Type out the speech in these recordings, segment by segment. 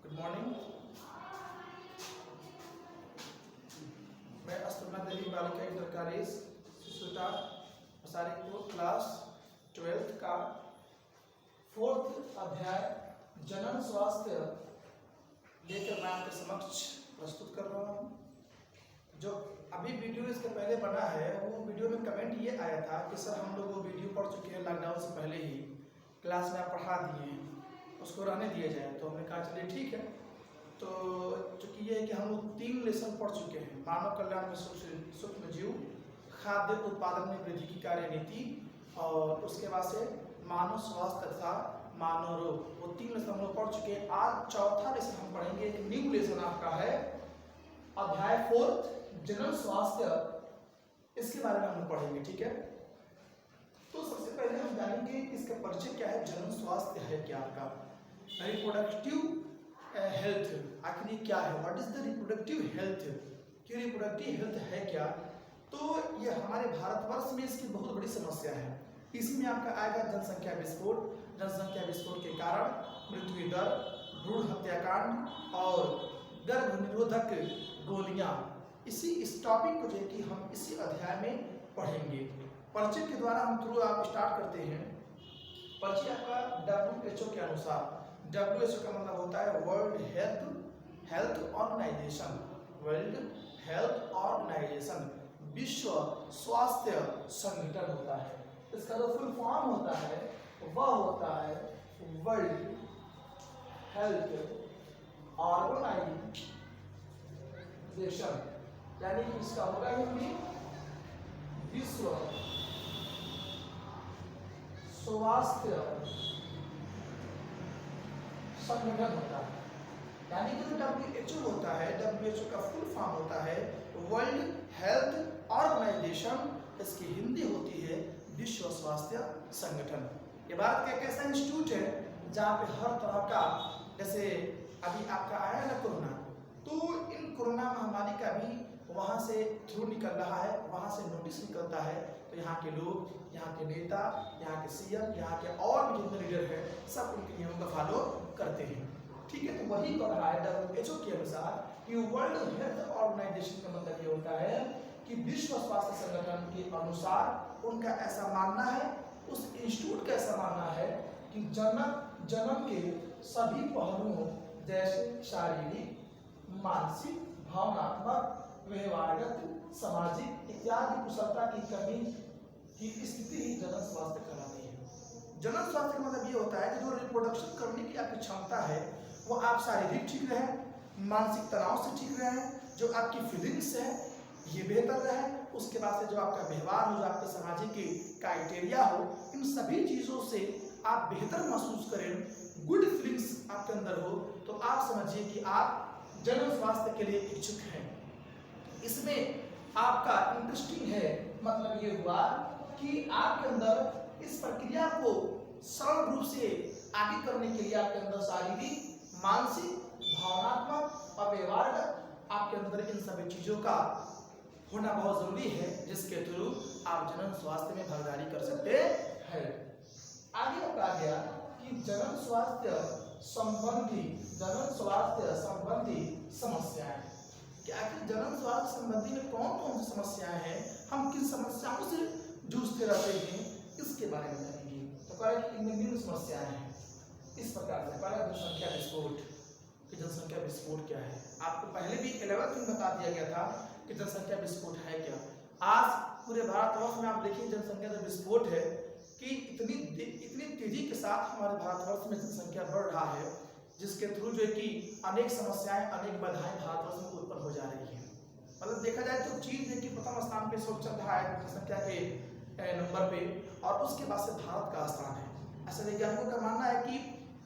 Good morning. मैं अस्तुना देवी बालिका inter college सिसोटा मसारिकपुर class 12th का 4th अध्याय जनन स्वास्थ्य लेकर मैं आपके समक्ष प्रस्तुत कर रहा हूँ। जो अभी वीडियो इसके पहले बना है वो वीडियो में कमेंट ये आया था कि सर हम लोग वो वीडियो पढ़ चुके हैं लॉकडाउन से पहले ही, क्लास में आप पढ़ा दिए हैं, उसको रहने दिया जाए। तो हमने कहा चलिए ठीक है। तो चूँकि ये है कि हम लोग 3 लेसन पढ़ चुके हैं, मानव कल्याण में सूक्ष्म जीव, खाद्य उत्पादन में वृद्धि की कार्यनीति और उसके बाद से मानव स्वास्थ्य तथा मानव रोग, वो 3 लेसन हम लोग पढ़ चुके हैं। आज चौथा लेसन हम पढ़ेंगे। एक न्यू लेसन आपका है अध्याय 4th जनन स्वास्थ्य, इसके बारे में हम लोग पढ़ेंगे। ठीक है, तो सबसे पहले हम जानेंगे इसका परिचय क्या है। जनन स्वास्थ्य है क्या आपका, रिप्रोडक्टिव हेल्थ आखिर ये क्या है, what is the reproductive health, कि रिप्रोडक्टिव हेल्थ है क्या। तो ये हमारे भारतवर्ष में इसकी बहुत बड़ी समस्या है। इसमें आपका आएगा जनसंख्या विस्फोट, जनसंख्या विस्फोट के कारण मृत्यु दर, भ्रूण हत्याकांड और गर्भ निरोधक गोलियां। इस टॉपिक को जो है कि हम इसी अध्याय में पढ़ेंगे। परिचय के द्वारा हम थ्रू आप स्टार्ट करते हैं। परिचय आपका WHO के अनुसार, WHO का मतलब होता है World Health Organization, World Health Organization, विश्व स्वास्थ्य संगठन होता है। इसका जो फुल फॉर्म होता है वह होता है वर्ल्ड हेल्थ ऑर्गेनाइजेशन, यानी कि इसका होगा हिंदी विश्व स्वास्थ्य संगठन होता है। यानी कि जो WHO होता है, WHO का फुल फॉर्म होता है वर्ल्ड हेल्थ ऑर्गेनाइजेशन, इसकी हिंदी होती है विश्व स्वास्थ्य संगठन। ये भारत का एक ऐसा इंस्टीट्यूट है जहाँ पे हर तरह का, जैसे अभी आपका आया ना कोरोना, तो इन कोरोना महामारी का भी वहाँ से थ्रू निकल रहा है, वहाँ से नोटिस निकलता है। तो यहाँ के लोग, यहाँ के नेता, यहाँ के CM, यहाँ के और भी जितने लीडर हैं सब उनके नियमों का फॉलो करते हैं। ठीक है, तो वही कह रहा है WHO के अनुसार कि वर्ल्ड हेल्थ ऑर्गेनाइजेशन का मतलब ये होता है कि विश्व स्वास्थ्य संगठन के अनुसार उनका ऐसा मानना है, उस इंस्टीट्यूट का ऐसा मानना है कि जन्म के सभी पहलुओं जैसे शारीरिक, मानसिक, भावनात्मक, व्यवहारगत, सामाजिक इत्यादि कुशलता की कमी की स्थिति ही जनन स्वास्थ्य कहलाती है। जनन स्वास्थ्य का मतलब ये होता है कि जो रिप्रोडक्शन करने की आपकी क्षमता है वो आप शारीरिक ठीक रहे, मानसिक तनाव से ठीक रहे, जो आपकी फीलिंग्स है ये बेहतर रहे, उसके बाद से जो आपका व्यवहार हो, जो आपके सामाजिक क्राइटेरिया हो, इन सभी चीज़ों से आप बेहतर महसूस करें, गुड फीलिंग्स आपके अंदर हो, तो आप समझिए कि आप जनन स्वास्थ्य के लिए इच्छुक हैं। इसमें आपका इंटरेस्टिंग है, मतलब ये हुआ कि आपके अंदर इस प्रक्रिया को सरल रूप से आगे करने के लिए आपके अंदर शारीरिक, मानसिक, भावनात्मक और व्यवहारगत आपके अंदर इन सभी चीज़ों का होना बहुत जरूरी है, जिसके थ्रू आप जनन स्वास्थ्य में भागीदारी कर सकते हैं। आगे कहा गया कि जनन स्वास्थ्य संबंधी समस्याएं, कि आखिर जनन स्वास्थ्य संबंधी में कौन कौन सी समस्याएं हैं, हम किन समस्याओं से जूझते रहते हैं, इसके बारे में जानेंगे। तो कह रहे कि इनमें निम्न समस्याएं हैं इस प्रकार से। पहला जनसंख्या विस्फोट, कि जनसंख्या विस्फोट क्या है। आपको पहले भी 11th में बता दिया गया था कि जनसंख्या विस्फोट है क्या। आज पूरे भारतवर्ष में आप देखिए जनसंख्या का विस्फोट है कि इतनी तेजी के साथ हमारे भारतवर्ष में जनसंख्या बढ़ रहा है, जिसके थ्रू जो है कि अनेक समस्याएं, अनेक बाधाएं भारतवर्ष में उत्पन्न हो जा रही हैं। मतलब देखा जाए तो चीन जो कि प्रथम स्थान पे चल रहा है जनसंख्या के नंबर पे, और उसके बाद से भारत का स्थान है। ऐसे वैज्ञानिकों का मानना है कि,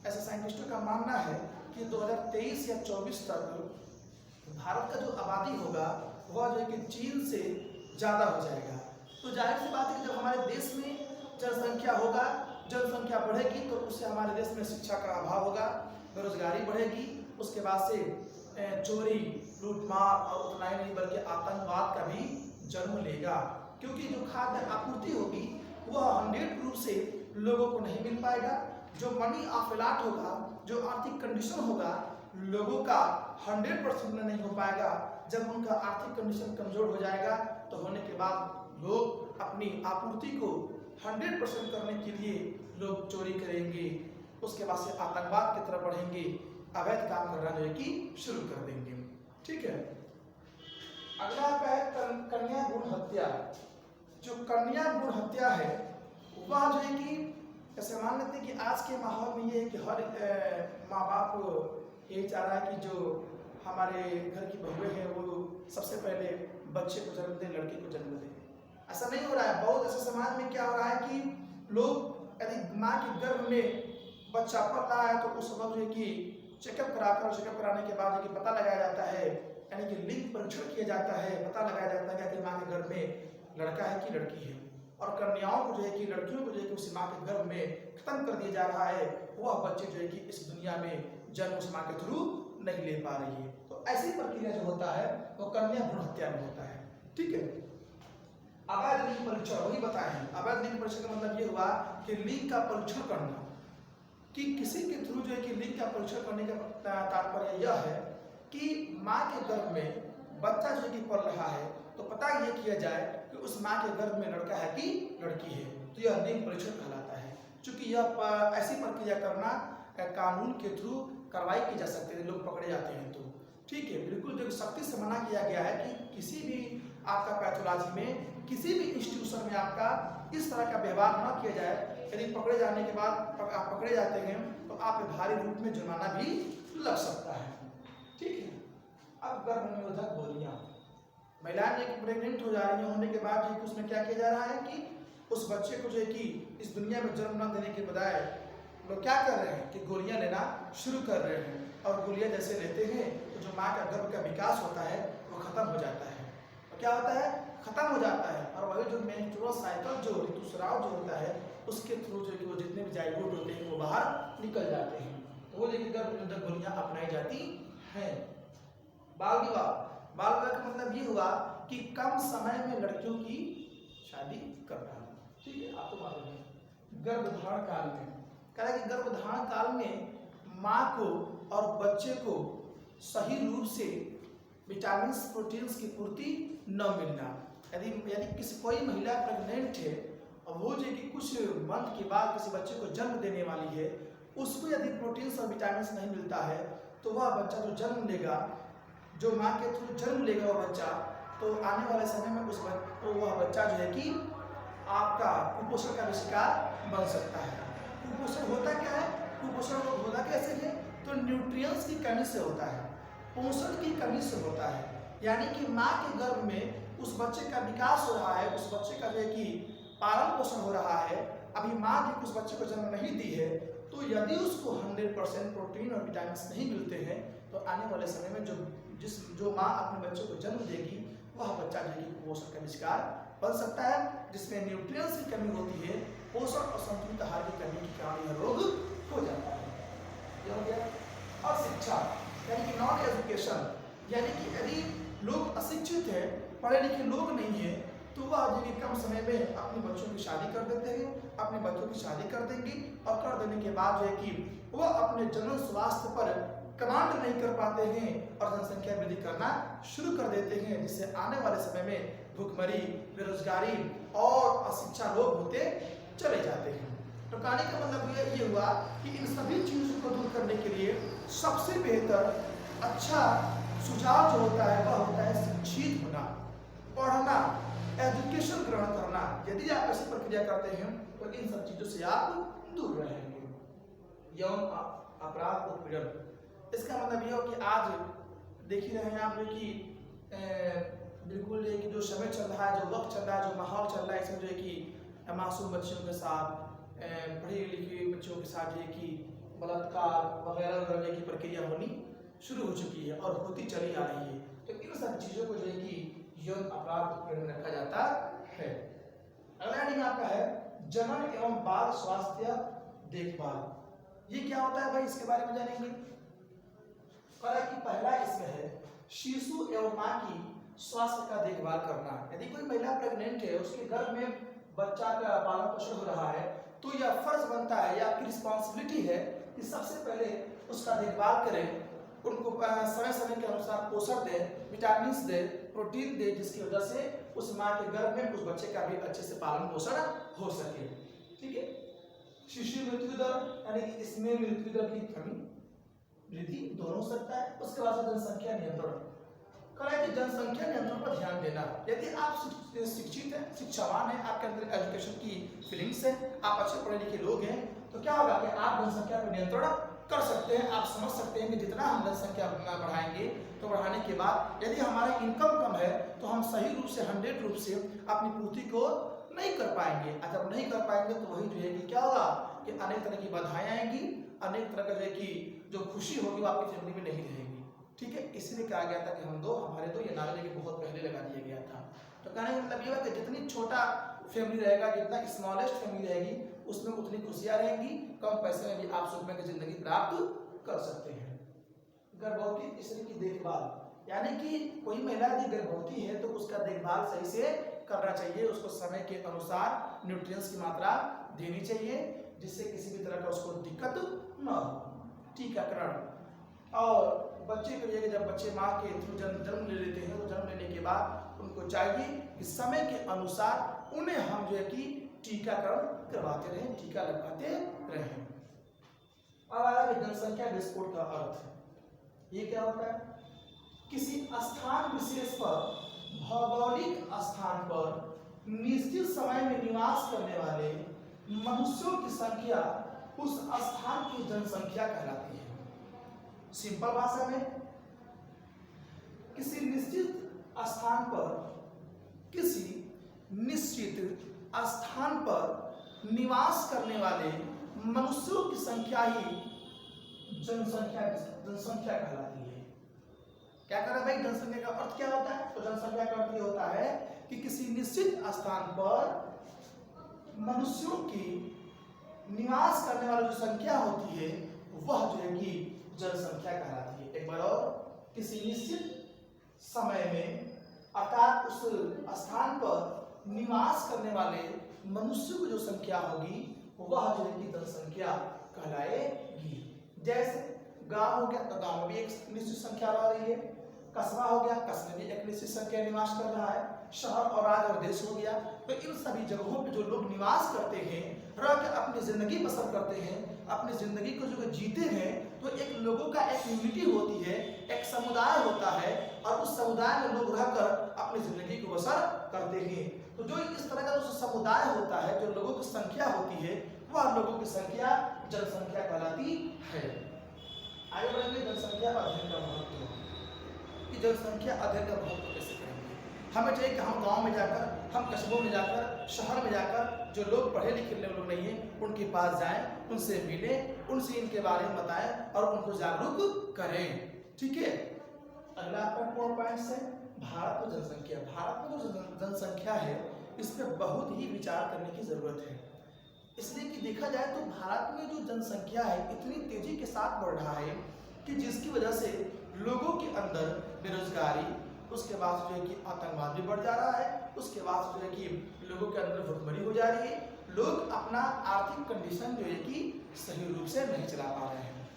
ऐसे साइंटिस्टों का मानना है कि 2023 या 24 तक भारत का जो आबादी होगा वह जो है कि चीन से ज़्यादा हो जाएगा। तो जाहिर सी बात है कि जब हमारे देश में जनसंख्या होगा, जनसंख्या बढ़ेगी, तो उससे हमारे देश में शिक्षा का अभाव होगा, बेरोजगारी बढ़ेगी, उसके बाद से चोरी, लूटमार और उतना ही नहीं बल्कि आतंकवाद का भी जन्म लेगा, क्योंकि जो खाद्य आपूर्ति होगी वह 100% रूप से लोगों को नहीं मिल पाएगा, जो मनी अफलाट होगा, जो आर्थिक कंडीशन होगा, लोगों का 100% नहीं हो पाएगा। जब उनका आर्थिक कंडीशन कमजोर हो जाएगा तो होने के बाद लोग अपनी आपूर्ति को 100% करने के लिए लोग चोरी करेंगे, उसके बाद से आतंकवाद की तरफ बढ़ेंगे, अवैध काम करना जो है कि शुरू कर देंगे। ठीक है, अगला आपका है कन्या भ्रूण हत्या। जो कन्या भ्रूण हत्या है वह जो है कि ऐसे मान लेते हैं कि आज के माहौल में ये है कि हर माँ बाप यही चाह रहा है कि जो हमारे घर की बहुएं हैं वो सबसे पहले बच्चे को जन्म दें, लड़के को जन्म दें। ऐसा नहीं हो रहा है। बहुत ऐसे समाज में क्या हो रहा है कि लोग यदि माँ के गर्भ में बच्चा पल रहा है तो उस वक्त जो है कि चेकअप कराने के बाद कि पता लगाया जाता है, यानी कि लिंग परीक्षण किया जाता है, पता लगाया जाता है कि माँ के गर्भ में लड़का है कि लड़की है। और कन्याओं को जो है कि लड़कियों को जो है कि उस माँ के गर्भ में खत्म कर दिया जा रहा है, वह बच्चे जो है कि इस दुनिया में जन्म उस माँ के थ्रू नहीं ले पा रही है। तो ऐसी प्रक्रिया जो होता है वो कन्या भ्रूण हत्या में होता है। ठीक है, अवैध लिंग परीक्षण वही बताए हैं। अवैध लिंग परीक्षण का मतलब ये हुआ कि लिंग का परीक्षण करना, कि किसी के थ्रू जो है कि लिंग का परीक्षण करने का तात्पर्य यह है कि माँ के गर्भ में बच्चा जो है कि पल रहा है तो पता ये किया जाए कि उस माँ के गर्भ में लड़का है कि लड़की है, तो यह लिंग परीक्षण कहलाता है। क्योंकि यह ऐसी प्रक्रिया करना कानून के थ्रू कार्रवाई की जा सकती है, लोग पकड़े जाते हैं तो। ठीक है, बिल्कुल जो सख्ती से मना किया गया है कि किसी भी आपका पैथोलॉजी में, किसी भी इंस्टीट्यूशन में आपका इस तरह का व्यवहार न किया जाए। यदि पकड़े जाने के बाद आप पकड़े जाते हैं तो आप भारी रूप में जुर्माना भी लग सकता है। ठीक है, अब गर्भ निरोधक गोलियां, महिलाएं प्रेग्नेंट हो जा रही हैं, होने के बाद जो उसमें क्या किया जा रहा है कि उस बच्चे को जो है कि इस दुनिया में जन्म न देने के बजाय लोग क्या कर रहे हैं कि गोलियां लेना शुरू कर रहे हैं। और गोलियां जैसे लेते हैं तो जो माँ का गर्भ का विकास होता है वो खत्म हो जाता है। और क्या होता है, खत्म हो जाता है। और वही जो मेंस्ट्रुअल साइकिल जो ऋतुस्राव जो होता है उसके थ्रू जो कि वो जितने भी जाइगोट होते हैं वो बाहर निकल जाते हैं। तो वो देखिए गर्भ निरोधक गोलियां अपनाई जाती हैं। बाल विवाह, बाल विवाह का मतलब ये हुआ कि कम समय में लड़कियों की शादी करना। ठीक है, आपको मालूम है गर्भधारण काल में कह रहा है कि गर्भधारण काल में माँ को और बच्चे को सही रूप से विटामिन प्रोटीन्स की पूर्ति न मिलना। यदि कोई महिला प्रेग्नेंट है और वो जो कि कुछ मंथ के बाद किसी बच्चे को जन्म देने वाली है, उसको यदि प्रोटीन्स और विटामिन नहीं मिलता है तो वह बच्चा जो जन्म लेगा, जो माँ के थ्रू जन्म लेगा वह बच्चा, तो आने वाले समय में वह बच्चा जो है कि आपका कुपोषण का शिकार बन सकता है। कुपोषण होता क्या है, कुपोषण होता कैसे है, तो न्यूट्रिएंट्स की कमी से होता है, पोषण की कमी से होता है। यानी कि माँ के गर्भ में उस बच्चे का विकास हो रहा है, उस बच्चे का जो है कि पालन पोषण हो रहा है, अभी माँ भी उस बच्चे को जन्म नहीं दी है, तो यदि उसको 100% प्रोटीन और विटामिन नहीं मिलते हैं तो आने वाले समय में जो माँ अपने बच्चे को जन्म देगी वह बच्चा जो है कि कुपोषण का शिकार बन सकता है, जिसमें न्यूट्रिएंट्स की कमी होती है, पोषण और संतुलित आहार की कमी के कारण यह रोग हो जाता है। यह हो गया। और शिक्षा यानी कि नॉन एजुकेशन, यानी कि यदि लोग अशिक्षित है, पढ़े लिखे लोग नहीं है, तो वह जो कि कम समय में अपने बच्चों की शादी कर देते हैं, अपने बच्चों की शादी कर देंगे और कर देने के बाद जो है कि वह अपने जनरल स्वास्थ्य पर कमांड नहीं कर पाते हैं और जनसंख्या वृद्धि करना शुरू कर देते हैं, जिससे आने वाले समय में भूखमरी, बेरोजगारी और अशिक्षा रोग होते चले जाते हैं। तो कहने का मतलब ये हुआ कि इन सभी चीजों को दूर करने के लिए सबसे बेहतर अच्छा सुझाव जो होता है वह होता है शिक्षित होना, पढ़ना, एजुकेशन ग्रहण करना। यदि आप ऐसी प्रक्रिया करते हैं तो इन सब चीजों से आप दूर रहेंगे। यौन अपराध उत्पीड़न, इसका मतलब यह हो कि आज देख ही रहे हैं आप कि बिल्कुल ये कि जो समय चल रहा है, जो वक्त चल रहा है, जो माहौल चल रहा है, इसमें जो है कि मासूम बच्चियों के साथ, पढ़ी लिखी बच्चियों के साथ जो है कि बलात्कार वगैरह वगैरह की प्रक्रिया होनी शुरू हो चुकी है और होती चली आ रही है। तो इन सब चीज़ों को जो है कि यौन अपराध में रखा जाता है। अगला हेडिंग आपका है जनन एवं बाल स्वास्थ्य देखभाल। ये क्या होता है भाई, इसके बारे में जानेंगे। कि पहला इसमें है शिशु एवं माँ की स्वास्थ्य का देखभाल करना। यदि कोई महिला प्रेग्नेंट है, उसके गर्भ में बच्चा का पालन पोषण हो रहा है, तो यह फर्ज बनता है, यह आपकी रिस्पॉन्सिबिलिटी है कि सबसे पहले उसका देखभाल करें, उनको समय समय के अनुसार पोषण दें, विटामिन दें, प्रोटीन दें, जिसकी वजह से उस माँ के गर्भ में उस बच्चे का भी अच्छे से पालन पोषण हो सके। ठीक है। शिशु मृत्यु दर यानी कि इसमें मृत्यु दर की कमी वृद्धि दोनों हो सकता है। उसके बाद जनसंख्या नियंत्रण करें कि जनसंख्या नियंत्रण पर ध्यान देना। यदि आप शिक्षित हैं, शिक्षावान हैं, आपके अंदर एजुकेशन की फीलिंग्स है, आप अच्छे पढ़े लिखे लोग हैं, तो क्या होगा कि आप जनसंख्या पर नियंत्रण कर सकते हैं। आप समझ सकते हैं कि जितना हम जनसंख्या बढ़ाएंगे तो बढ़ाने के बाद यदि हमारा इनकम कम है तो हम सही रूप से 100 रूप से अपनी पूर्ति को नहीं कर पाएंगे। जब नहीं कर पाएंगे तो वही जो है कि क्या होगा कि अनेक तरह की बाधाएं आएंगी, अनेक तरह का जो है कि जो खुशी होगी वो आपकी फैमिली में नहीं रहेगी। ठीक है। इसलिए कहा गया था कि हमारे दो ये नारे लेके बहुत पहले लगा दिया गया था। तो कहने का मतलब ये है कि जितनी छोटा फैमिली रहेगा, जितना स्मॉलेस्ट फैमिली रहेगी, उसमें उतनी खुशियां रहेंगी, कम पैसे में भी आप सुखमय की जिंदगी प्राप्त कर सकते हैं। गर्भवती स्त्री की देखभाल यानी कि कोई महिला यदि गर्भवती है तो उसका देखभाल सही से करना चाहिए, उसको समय के अनुसार न्यूट्रिएंट्स की मात्रा देनी चाहिए, जिससे किसी भी तरह का उसको दिक्कत न हो। टीकाकरण और बच्चे को ये कि जब बच्चे माँ के थ्रू जन्म ले लेते हैं तो जन्म लेने के बाद उनको चाहिए कि समय के अनुसार उन्हें हम जो है कि टीकाकरण करवाते रहें, टीका लगवाते रहें। अब आया कि जनसंख्या विस्फोट का अर्थ। ये क्या होता है? किसी स्थान विशेष पर, भौगोलिक स्थान पर निश्चित समय में निवास करने वाले मनुष्यों की संख्या उस स्थान की जनसंख्या कहलाती है। सिंपल भाषा में, किसी निश्चित स्थान पर, किसी निश्चित स्थान पर निवास करने वाले मनुष्यों की संख्या ही जनसंख्या कहलाती है। क्या कर रहा है भाई? जनसंख्या का अर्थ क्या होता है? तो जनसंख्या का अर्थ ये होता है कि किसी निश्चित स्थान पर मनुष्यों की निवास करने वाली जो संख्या होती है वह जो है कि जनसंख्या कहलाती है। एक बार और, किसी निश्चित समय में अर्थात उस स्थान पर निवास करने वाले मनुष्यों की जो संख्या होगी वह जो है कि जनसंख्या कहलाएगी। जैसे गांव हो गया तो गांव में भी एक निश्चित संख्या रह रही है, कस्बा हो गया, कस्बे में एक निश्चित संख्या निवास कर रहा है, शहर और राज्य और देश हो गया। तो इन सभी जगहों पे जो लोग निवास करते हैं, रह के अपनी जिंदगी बसर करते हैं, अपनी जिंदगी को जो जीते हैं, तो एक लोगों का एक यूनिटी होती है, एक समुदाय होता है, और उस समुदाय में लोग रहकर अपनी जिंदगी को बसर करते हैं। तो जो इस तरह का जो समुदाय होता है, जो लोगों की संख्या होती है, वह लोगों की संख्या जनसंख्या कहलाती है। आगे बढ़ेंगे जनसंख्या अध्ययन का महत्व, कि जनसंख्या अध्ययन का महत्व कैसे करेंगे। हमें चाहिए कि हम गांव में जाकर, हम कस्बों में जाकर, शहर में जाकर जो लोग पढ़े लिखे लोग नहीं हैं उनके पास जाएं, उनसे मिलें, उनसे इनके बारे में बताएं और उनको जागरूक करें। ठीक है। अगला आपका पॉइंट है भारत में जनसंख्या। भारत में जो जनसंख्या है इस पर बहुत ही विचार करने की जरूरत है, इसलिए कि देखा जाए तो भारत में जो जनसंख्या है इतनी तेजी के साथ बढ़ रहा है कि जिसकी वजह से लोगों के अंदर बेरोजगारी, उसके बाद जो है कि आतंकवाद भी बढ़ जा रहा है, उसके बाद जो है कि लोगों के अंदर भुखमरी हो जा रही है, लोग अपना आर्थिक कंडीशन जो है कि सही रूप से नहीं चला पा रहे हैं।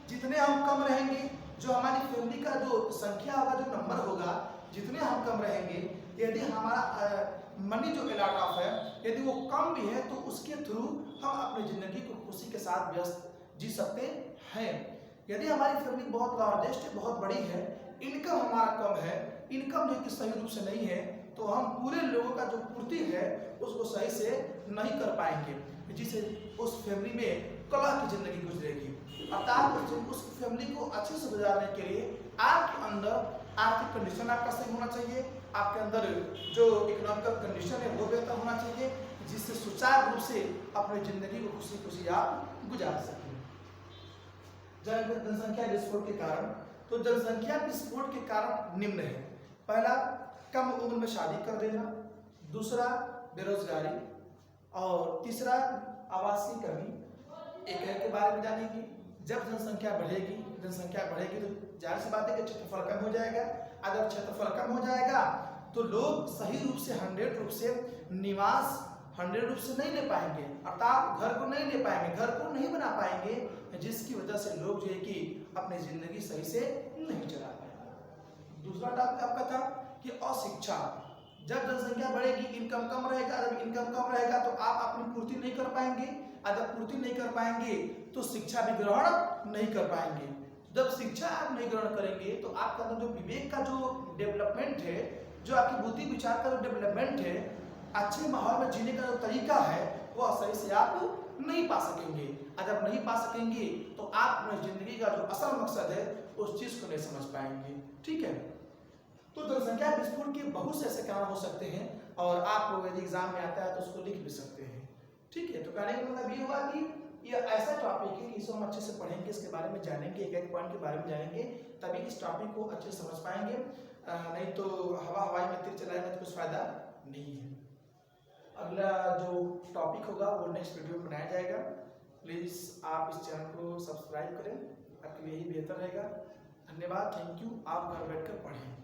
जितने हम कम रहेंगे, जो हमारी फैमिली का जो संख्या होगा, जो नंबर होगा, जितने हम कम रहेंगे, यदि हमारा मनी जो अलॉट ऑफ है यदि वो कम भी है तो उसके थ्रू हम अपनी जिंदगी को खुशी के साथ व्यस्त जी सकते हैं। यदि हमारी फैमिली बहुत लार्जेस्ट है, बहुत बड़ी है, इनकम हमारा कम है, इनकम जो कि सही रूप से नहीं है, तो हम पूरे लोगों का जो पूर्ति है उसको सही से नहीं कर पाएंगे, जिससे उस फैमिली में कलह की जिंदगी गुजरेगी। अर्थात उस फैमिली को अच्छे से गुजारने के लिए आपके अंदर आर्थिक कंडीशन आपका सही होना चाहिए, आपके अंदर जो इकोनॉमिकल कंडीशन है वो बेहतर होना चाहिए, जिससे सुचारू रूप से अपनी जिंदगी को खुशी खुशी आप गुजार सकें। जनसंख्या विस्फोट के कारण, तो जनसंख्या विस्फोट के कारण निम्न है। पहला, कम उम्र में शादी कर देना, दूसरा बेरोजगारी, और तीसरा आवास की कमी। एक के बारे में जानेंगे। जब जनसंख्या बढ़ेगी तो जाहिर सी बात है कि क्षेत्रफल कम हो जाएगा। अगर क्षेत्रफल कम हो जाएगा तो लोग सही रूप से 100 रूप से निवास 100 रूप से नहीं ले पाएंगे, अर्थात घर को नहीं ले पाएंगे, घर को नहीं बना पाएंगे, जिसकी वजह से लोग जो है कि अपनी जिंदगी सही से नहीं चला पाएंगे। दूसरा टॉपिक आपका था कि अशिक्षा। जब जनसंख्या बढ़ेगी, इनकम कम रहेगा, जब इनकम कम रहेगा तो आप अपनी पूर्ति नहीं कर पाएंगे, अगर पूर्ति नहीं कर पाएंगे तो शिक्षा भी ग्रहण नहीं कर पाएंगे। जब शिक्षा आप नहीं ग्रहण करेंगे तो आपका अंदर जो विवेक का जो डेवलपमेंट है, जो आपकी बुद्धि विचार का जो डेवलपमेंट है, अच्छे माहौल में जीने का जो तरीका है, वो सही से आप नहीं पा सकेंगे। अगर नहीं पा सकेंगे तो आप अपनी जिंदगी का जो असल मकसद है उस चीज को नहीं समझ पाएंगे। ठीक है, तो जनसंख्या विस्फोट के बहुत से ऐसे कारण हो सकते हैं और आप यदि एग्जाम में आता है तो उसको लिख भी सकते हैं। ठीक है, तो कहने का मतलब ये हुआ कि ये ऐसा टॉपिक है कि इसको हम अच्छे से पढ़ेंगे, इसके बारे में जानेंगे, एक एक पॉइंट के बारे में जानेंगे, तभी इस टॉपिक को अच्छे से समझ पाएंगे। नहीं तो हवाई में तीर चलाएंगे तो कुछ फायदा नहीं है। अगला जो टॉपिक होगा वो नेक्स्ट वीडियो में बनाया जाएगा। प्लीज़ आप इस चैनल को सब्सक्राइब करें, आपके लिए ही बेहतर रहेगा। धन्यवाद, थैंक यू। आप घर बैठकर पढ़ें।